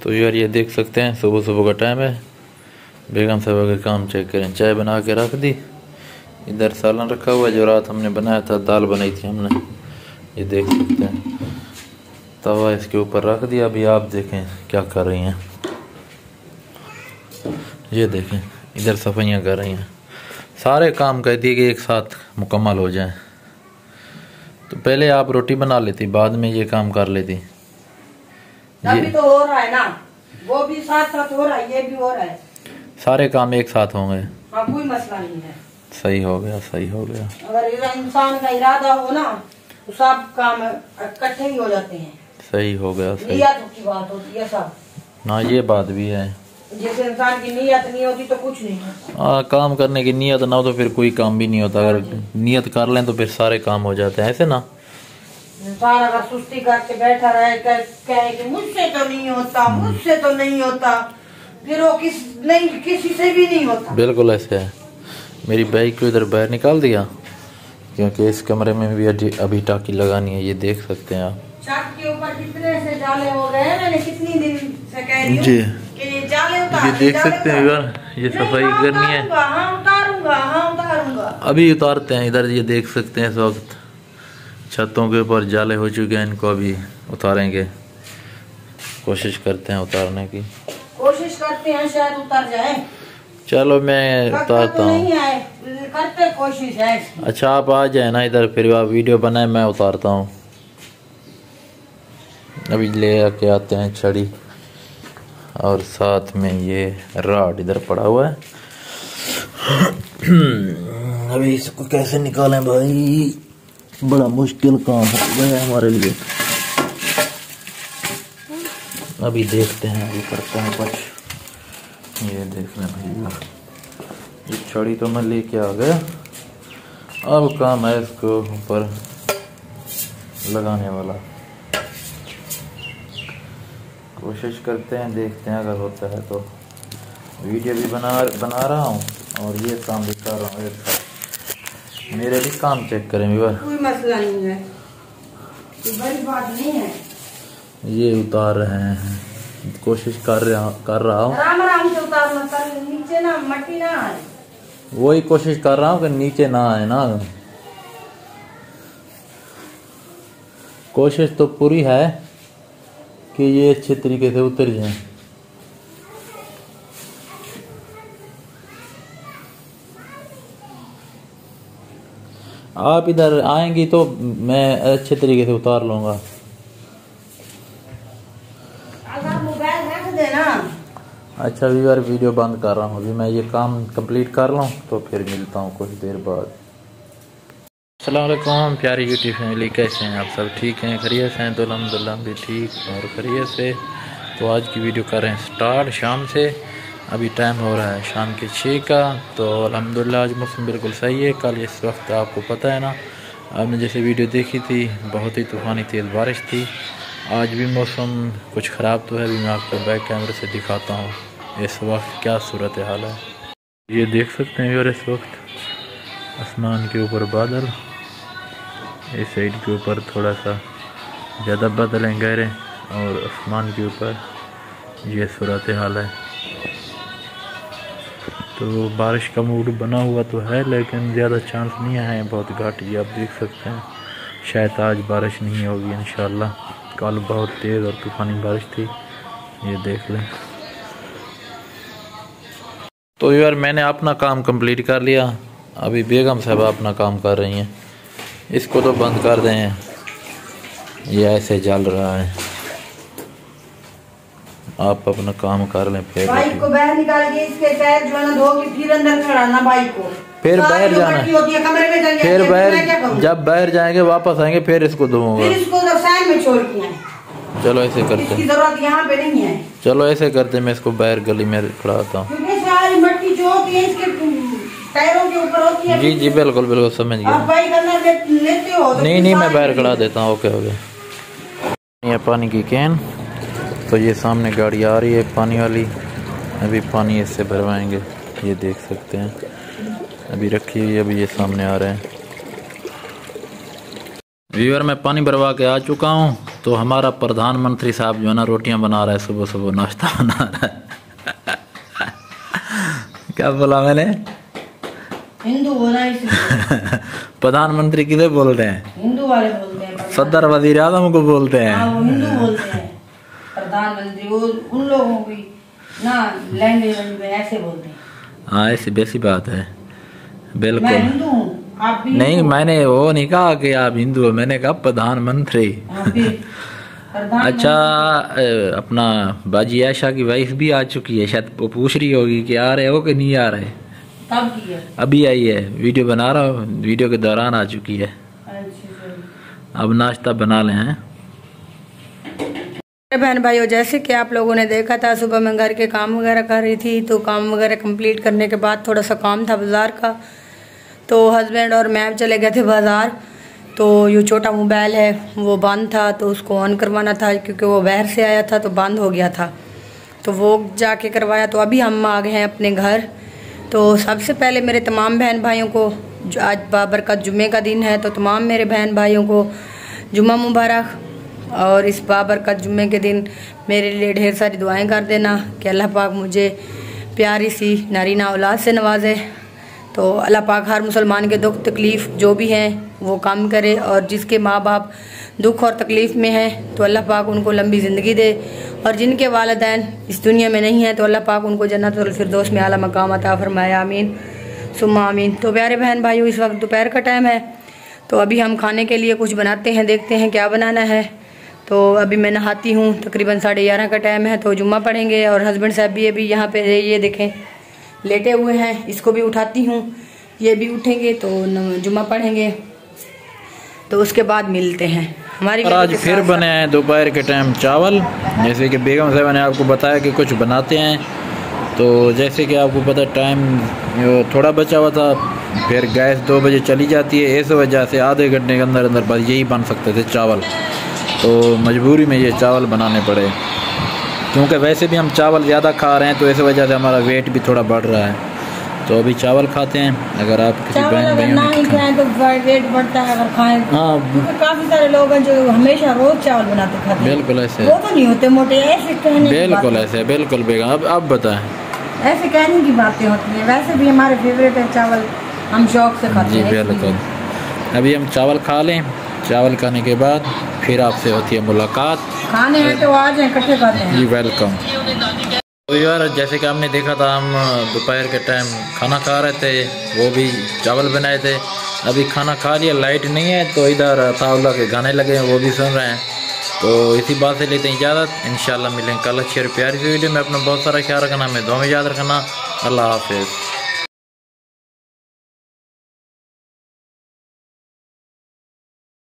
तो यार ये देख सकते हैं सुबह सुबह का टाइम है। बेगम साहब का काम चेक करें। चाय बना के रख दी, इधर सालन रखा हुआ है जो रात हमने बनाया था, दाल बनाई थी हमने। ये देख सकते हैं तवा इसके ऊपर रख दिया। अभी आप देखें क्या कर रही हैं। ये देखें इधर सफाइयाँ कर रही हैं। सारे काम कहती है कि एक साथ मुकम्मल हो जाएं। तो पहले आप रोटी बना लेती, बाद में ये काम कर लेती। अभी तो हो रहा है ना, वो भी साथ साथ हो रहा है, ये भी हो रहा है। सारे काम एक साथ होंगे। हाँ, कोई मसला नहीं है। सही हो गया, सही हो गया। अगर इंसान का इरादा हो ना तो सब काम इकट्ठे ही हो जाते हैं। सही हो गया, सही। नियत की बात होती है सब ना, ये बात भी है। जैसे इंसान की नियत नहीं होती तो कुछ नहीं होता। काम करने की नियत ना हो तो फिर कोई काम भी नहीं होता। अगर नियत कर लें तो फिर सारे काम हो जाते हैं, ऐसे ना। इंसान अगर सुस्ती करके बैठा रहे, कहे कि मुझसे तो नहीं होता, मुझसे तो नहीं होता, फिर वो किसी से भी नहीं होता। बिल्कुल ऐसे है। मेरी बाइक को इधर बाहर निकाल दिया क्योंकि इस कमरे में भी अभी टाकी लगानी है। ये देख सकते हैं आप। छत के ऊपर कितने से जाले हो गए हैं, मैंने कितनी दिन से कह रही हूं कि जाले उतार। ये देख सकते हैं यार, ये सफाई करनी है। हाँ उतारूंगा। अभी उतारते हैं। इधर ये देख सकते हैं इस वक्त छतों के ऊपर जाले हो चुके हैं, इनको अभी उतारेंगे। कोशिश करते हैं उतारने की, कोशिश करते हैं, शायद उतर जाए। चलो मैं उतारता हूँ। करते कोशिश है। अच्छा आप आ जाए ना इधर, फिर आप वीडियो बनाए, मैं उतारता हूँ। अभी ले आके आते हैं छड़ी और साथ में ये रॉड इधर पड़ा हुआ है। अभी इसको कैसे निकालें भाई, बड़ा मुश्किल काम हो गया हमारे लिए। अभी देखते हैं, अभी करते हैं कुछ। ये देख लें भैया, ये छड़ी तो मैं लेके आ गया। अब काम है इसको ऊपर लगाने वाला। कोशिश करते हैं, देखते हैं अगर होता है तो। वीडियो भी बना रहा हूँ और ये काम भी कर रहा हूँ। मेरे भी काम चेक करें व्यूअर। कोई मसला नहीं है, बड़ी बात नहीं है। ये उतार रहे हैं, कोशिश कर रहा हूँ। आराम से उतारना, नीचे ना मट्टी ना आए। वही कोशिश कर रहा हूँ कि नीचे ना आए ना। कोशिश तो पूरी है कि ये अच्छे तरीके से उतर जाए। आप इधर आएंगी तो मैं अच्छे तरीके से उतार लूंगा। मोबाइल रख देना। अच्छा व्यूअर, वीडियो बंद कर रहा हूँ। अभी मैं ये काम कंप्लीट कर लूँ तो फिर मिलता हूँ कुछ देर बाद। अस्सलाम वालेकुम प्यारी यूट्यूब फैमिली, कैसे हैं आप सब? ठीक हैं, खैरियत हैं? तो अल्हम्दुलिल्लाह भी ठीक और खैरियत से। तो आज की वीडियो कर रहे हैं स्टार्ट शाम से। अभी टाइम हो रहा है शाम के 6 का। तो अल्हम्दुलिल्लाह आज मौसम बिल्कुल सही है। कल इस वक्त आपको पता है ना, आपने जैसे वीडियो देखी थी, बहुत ही तूफ़ानी तेज़ बारिश थी। आज भी मौसम कुछ ख़राब तो है। अभी मैं आपको बैक कैमरे से दिखाता हूँ इस वक्त क्या सूरत हाल है। ये देख सकते हैं यार, इस वक्त आसमान के ऊपर बादल, इस साइड के ऊपर थोड़ा सा ज़्यादा बादल हैं गहरे, और आसमान के ऊपर ये सूरत हाल है। तो बारिश का मूड बना हुआ तो है, लेकिन ज़्यादा चांस नहीं है, बहुत घाट। ये आप देख सकते हैं, शायद आज बारिश नहीं होगी इंशाल्लाह। कल बहुत तेज़ और तूफ़ानी बारिश थी, ये देख लें। तो यार मैंने अपना काम कंप्लीट कर लिया। अभी बेगम साहब अपना काम कर रही हैं। इसको तो बंद कर दें, ये ऐसे जल रहा है। आप अपना काम कर लें। फिर बाइक को बाहर निकाल के इसके टायर जो है ना धो के फिर अंदर खड़ाना बाइक को, फिर बाहर जाना है, कमरे में चल फिर बाहर, जब बाहर जाएंगे वापस आएंगे फिर इसको धोऊंगा, फिर इसको साइड में छोड़ के। चलो ऐसे करते हैं, इसकी जरूरत यहाँ पे नहीं है। चलो ऐसे करते हैं, मैं इसको बाहर गली में खड़ाता हूँ। क्योंकि सारी मट्टी जो होती है इसके टायरों के ऊपर होती है। जी जी बिल्कुल बिल्कुल समझ गया। आप बाइक अंदर लेते हो तो नहीं मैं बाहर खड़ा देता हूँ। ओके हो गया। ये पानी की कैन, तो ये सामने गाड़ी आ रही है पानी वाली, अभी पानी इससे भरवाएंगे। ये देख सकते हैं अभी रखी हुई है, अभी ये सामने आ रहे हैं। व्यूअर मैं पानी भरवा के आ चुका हूँ। तो हमारा प्रधानमंत्री साहब जो है ना रोटियां बना रहा है, सुबह सुबह नाश्ता बना रहा है। क्या बोला मैंने? हिंदू बोला इसलिए। प्रधानमंत्री किसे बोल रहे हैं? हिंदू वाले बोलते हैं। सदर वजीर आजम को बोलते हैं। हाँ, वो हिंदू बोलते हैं। प्रधानमंत्री वो उन लोगों की ना लैंग्वेज में ऐसे बोलते हैं। हाँ, ऐसी बेसी बात है। बिल्कुल। मैं हिंदू हूँ, आप भी नहीं, मैंने वो नहीं कहा कि आप हिंदू हो, मैंने कहा प्रधानमंत्री। अच्छा, अपना बाजी आयशा की वाइफ भी आ चुकी है, शायद वो पूछ रही होगी कि आ रहे हो कि नहीं आ रहे। कब की है? अभी आई है, वीडियो बना रहा हूँ, वीडियो के दौरान आ चुकी है। अब नाश्ता बना लें हैं। बहन भाइयों, जैसे कि आप लोगों ने देखा था, सुबह मैं घर के काम वगैरह कर रही थी, तो काम वगैरह कंप्लीट करने के बाद थोड़ा सा काम था बाज़ार का, तो हस्बैंड और मैं चले गए थे बाज़ार। तो ये छोटा मोबाइल है वो बंद था, तो उसको ऑन करवाना था क्योंकि वो बाहर से आया था तो बंद हो गया था, तो वो जाके करवाया। तो अभी हम आ गए हैं अपने घर। तो सबसे पहले मेरे तमाम बहन भाइयों को, जो आज बाबरकत जुम्मे का दिन है, तो तमाम मेरे बहन भाइयों को जुम्मा मुबारक। और इस बाबरकत जुम्मे के दिन मेरे लिए ढेर सारी दुआएं कर देना कि अल्लाह पाक मुझे प्यारी सी नारीना औलाद से नवाजे। तो अल्लाह पाक हर मुसलमान के दुख तकलीफ़ जो भी हैं वो कम करे, और जिसके माँ बाप दुख और तकलीफ़ में हैं तो अल्लाह पाक उनको लंबी ज़िंदगी दे, और जिनके वालिदैन इस दुनिया में नहीं हैं तो अल्लाह पाक उनको जन्नतुल फिरदौस में आला मकाम अता फरमाए। आमीन सुम्मा आमीन। तो प्यारे बहन भाइयों, इस वक्त दोपहर का टाइम है, तो अभी हम खाने के लिए कुछ बनाते हैं, देखते हैं क्या बनाना है। तो अभी मैं नहाती हूँ, तकरीबन 11:30 का टाइम है, तो जुम्मा पढ़ेंगे। और हस्बैंड साहब भी अभी यहाँ पे ये देखें लेटे हुए हैं, इसको भी उठाती हूँ, ये भी उठेंगे तो जुम्मा पढ़ेंगे। तो उसके बाद मिलते हैं। हमारी आज फिर बने हैं दोपहर के टाइम चावल, जैसे कि बेगम साहब ने आपको बताया कि कुछ बनाते हैं। तो जैसे कि आपको पता टाइम थोड़ा बचा हुआ था, फिर गैस 2 बजे चली जाती है, इस वजह से आधे घंटे के अंदर अंदर बस यही बन सकते थे चावल, तो मजबूरी में ये चावल बनाने पड़े। क्योंकि वैसे भी हम चावल ज़्यादा खा रहे हैं तो इस वजह से हमारा वेट भी थोड़ा बढ़ रहा है, तो अभी चावल खाते हैं। अगर आप किसी बहन खाएं तो वेट बढ़ता है, अगर खाएं। हाँ, काफी सारे लोग हैं जो हमेशा रोज चावल बनाते खाते हैं। बिल्कुल ऐसे, वो तो नहीं होते मोटे, ऐसे कहने बिल्कुल ऐसे, बिल्कुल बेगम। अब बताएं, ऐसे कहने की बातें होती हैं। वैसे भी हमारे फेवरेट है चावल, हम शौक से खाते हैं। जी बिल्कुल। अभी हम चावल खा लें, चावल खाने के बाद फिर आपसे होती है मुलाकात। खाने हैं तो आ जाएं, इकट्ठे खाते हैं। जी वेलकम। तो यार, जैसे कि आपने देखा था, हम दोपहर के टाइम खाना खा रहे थे, वो भी चावल बनाए थे। अभी खाना खा लिया, लाइट नहीं है, तो इधर ताउला के गाने लगे हैं, वो भी सुन रहे हैं। तो इसी बात से लेते हैं इजाज़त। इंशाल्लाह मिलेंगे कल अच्छी और प्यारी सी वीडियो में। अपना बहुत सारा ख्याल रखना, हमें दुआ में याद रखना। अल्लाह हाफिज़।